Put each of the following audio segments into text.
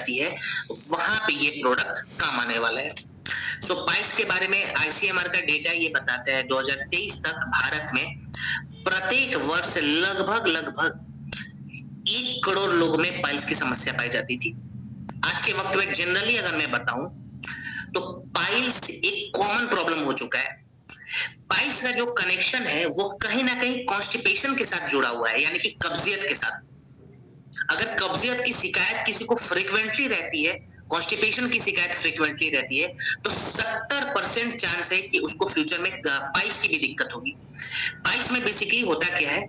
जाती है, वहां पे ये प्रोडक्ट काम आने वाला है। सो पाइल्स के बारे में आईसीएमआर का डेटा ये बताता है 2023 तक भारत में प्रत्येक वर्ष लगभग लगभग 1 करोड़ लोगों में पाइल्स की समस्या पाई जाती थी। आज के वक्त में जनरली अगर मैं बताऊं तो पाइल्स एक कॉमन प्रॉब्लम हो चुका है। पाइल्स का जो कनेक्शन है वो कहीं ना कहीं कॉन्स्टिपेशन के साथ जुड़ा हुआ है, यानी कि कब्जियत के साथ। अगर कब्जियत की शिकायत किसी को फ्रीक्वेंटली रहती है, कॉन्स्टिपेशन की शिकायत फ्रीक्वेंटली रहती है, तो 70% चांस है कि उसको फ्यूचर में पाइल्स की भी दिक्कत होगी। पाइल्स में बेसिकली होता क्या है,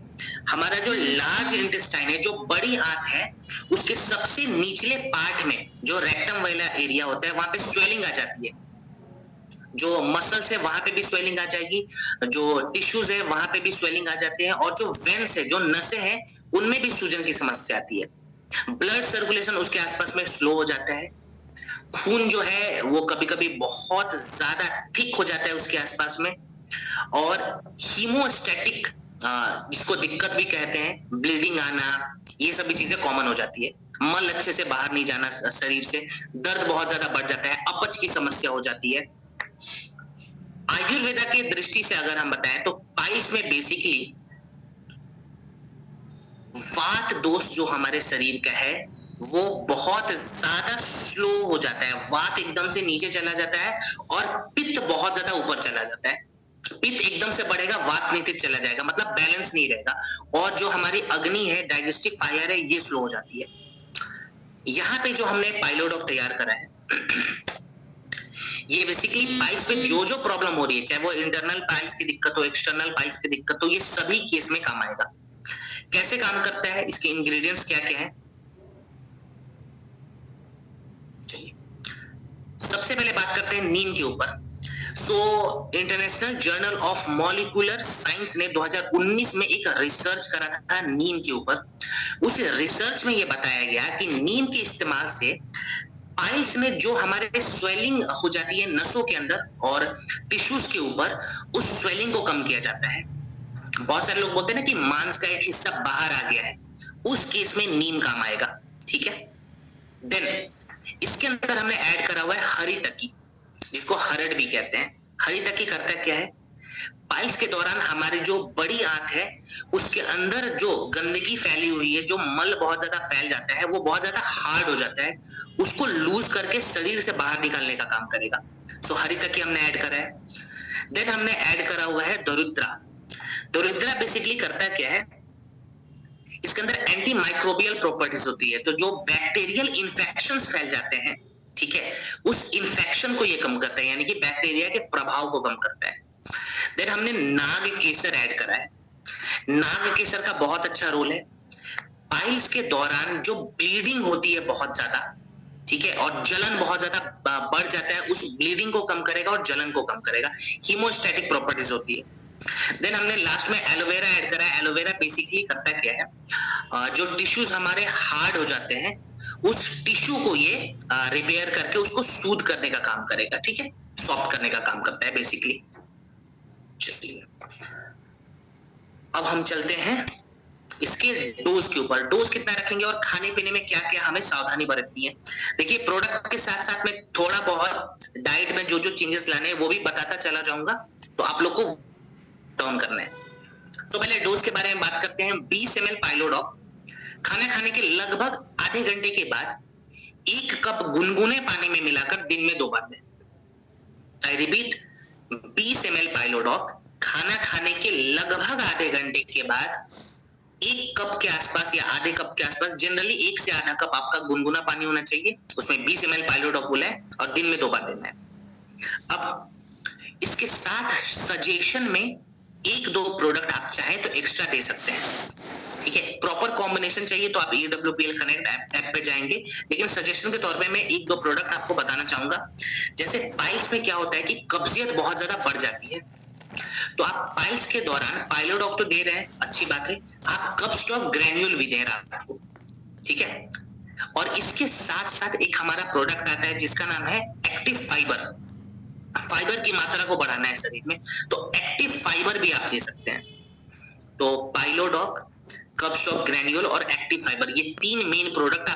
हमारा जो लार्ज इंटेस्टाइन है, जो बड़ी आंत है, उसके सबसे निचले पार्ट में जो रेक्टम वाला एरिया होता है, वहां पे स्वेलिंग आ जाती है। जो मसल्स है वहां पे भी स्वेलिंग आ जाएगी, जो टिश्यूज है वहां पे भी स्वेलिंग आ जाते हैं, और जो वेन्स है, जो नसें हैं, उनमें भी सूजन की समस्या आती है। ब्लड सर्कुलेशन उसके आसपास में स्लो हो जाता है। खून जो है वो कभी कभी बहुत ज्यादा थिक हो जाता है उसके आसपास में, और हीमोस्टैटिक जिसको दिक्कत भी कहते हैं, ब्लीडिंग आना, ये सभी चीजें कॉमन हो जाती है। मल अच्छे से बाहर नहीं जाना शरीर से, दर्द बहुत ज्यादा बढ़ जाता है, अपच की समस्या हो जाती है। आयुर्वेदा की दृष्टि से अगर हम बताएं तो पाइल्स में बेसिकली वात दोष जो हमारे शरीर का है वो बहुत ज्यादा स्लो हो जाता है। वात एकदम से नीचे चला जाता है और पित्त बहुत ज्यादा ऊपर चला जाता है। पित्त एकदम से बढ़ेगा, वात नीचे चला जाएगा, मतलब बैलेंस नहीं रहेगा, और जो हमारी अग्नि है, डाइजेस्टिव फायर है, ये स्लो हो जाती है। यहाँ पे जो हमने पाइलोडॉक तैयार करा है ये बेसिकली पाइल्स में जो जो प्रॉब्लम हो रही है, चाहे वो इंटरनल पाइल्स की दिक्कत हो, एक्सटर्नल पाइल्स की दिक्कत हो, ये सभी केस में काम आएगा। कैसे काम करता है, इसके इंग्रेडिएंट्स क्या क्या है, चलिए सबसे पहले बात करते हैं नीम के ऊपर। International journal of molecular science ने 2019 में एक रिसर्च करा था नीम के ऊपर। उस रिसर्च में यह बताया गया कि नीम के इस्तेमाल से पाइल्स में जो हमारे स्वेलिंग हो जाती है नसों के अंदर और टिश्यूज के ऊपर, उस स्वेलिंग को कम किया जाता है। बहुत सारे लोग बोलते हैं ना कि मांस का एक हिस्सा बाहर आ गया है, उस केस में नीम काम आएगा। ठीक है, देन इसके अंदर हमने ऐड करा हुआ है हरी तकी, जिसको हरड़ भी कहते हैं। हरी तकी करता क्या है, पाइल्स के दौरान हमारी जो बड़ी आंत है उसके अंदर जो गंदगी फैली हुई है, जो मल बहुत ज्यादा फैल जाता है, वो बहुत ज्यादा हार्ड हो जाता है, उसको लूज करके शरीर से बाहर निकालने का काम करेगा। हरी तकी हमने ऐड करा है। देन हमने ऐड करा हुआ है दोरिद्रा। दोरिद्रा बेसिकली करता क्या है, इसके अंदर एंटी माइक्रोबियल प्रॉपर्टीज होती है, तो जो बैक्टीरियल इंफेक्शंस फैल जाते हैं, ठीक है, उस इंफेक्शन को ये कम करता है, यानी कि बैक्टीरिया के प्रभाव को कम करता है। देन हमने नाग केसर ऐड करा है। नाग केसर का बहुत अच्छा रोल है। पाइल्स के दौरान जो ब्लीडिंग होती है बहुत ज्यादा, ठीक है, और जलन बहुत ज्यादा बढ़ जाता है, उस ब्लीडिंग को कम करेगा और जलन को कम करेगा। हीमोस्टैटिक प्रॉपर्टीज होती है। देन हमने लास्ट में एलोवेरा ऐड करा है। एलोवेरा बेसिकली करता क्या है, जो टिश्यूज हमारे हार्ड हो जाते हैं, उस टिश्यू को ये रिपेयर करके उसको सूद करने का काम करेगा, ठीक है, सॉफ्ट करने का काम करता है बेसिकली। चलिए अब हम चलते हैं इसके डोज के ऊपर। डोज कितना रखेंगे और खाने पीने में क्या क्या हमें सावधानी बरतनी है। देखिए, प्रोडक्ट के साथ साथ में थोड़ा बहुत डाइट में जो जो चेंजेस लाने हैं वो भी बताता चला जाऊंगा, तो आप लोग को डाउन करना है। पहले डोज के बारे में बात करते हैं। 20 ml पाइलोडॉक खाना खाने के लगभग आधे घंटे के बाद 1 कप गुनगुने पानी में मिलाकर दिन में 2 बार दें। आई रिपीट, 20 ml पाइलोडॉक खाना खाने के लगभग आधे घंटे के बाद 1 कप के आसपास या आधे कप के आसपास, जनरली 1 से आधा कप आपका गुनगुना पानी होना चाहिए, उसमें 20 ml पाइलोडॉक बोला है और दिन में 2 बार देना है। अब इसके साथ सजेशन में 1-2 प्रोडक्ट आप चाहें तो एक्स्ट्रा दे सकते हैं, ठीक है। प्रॉपर कॉम्बिनेशन चाहिए तो आप EWPL कनेक्ट ऐप पे जाएंगे, लेकिन सजेशन के तौर पे मैं 1-2 प्रोडक्ट आपको बताना चाहूंगा। जैसे पाइल्स में क्या होता है कि कब्जियत बहुत ज्यादा बढ़ जाती है, तो आप पाइल्स के दौरान पाइलोडॉक तो दे रहे हैं, अच्छी बात है, आप कपस्टॉक ग्रैन्यूल भी दे रहे हैं, ठीक है। और इसके साथ साथ एक हमारा प्रोडक्ट आता है जिसका नाम है एक्टिव फाइबर। फाइबर की मात्रा को बढ़ाना है शरीर में, तो एक्टिव फाइबर भी आप दे सकते हैं। तो पाइलोडॉक, कपस्टॉक ग्रैन्यूल और एक्टिव फाइबर, ये 3 मेन प्रोडक्ट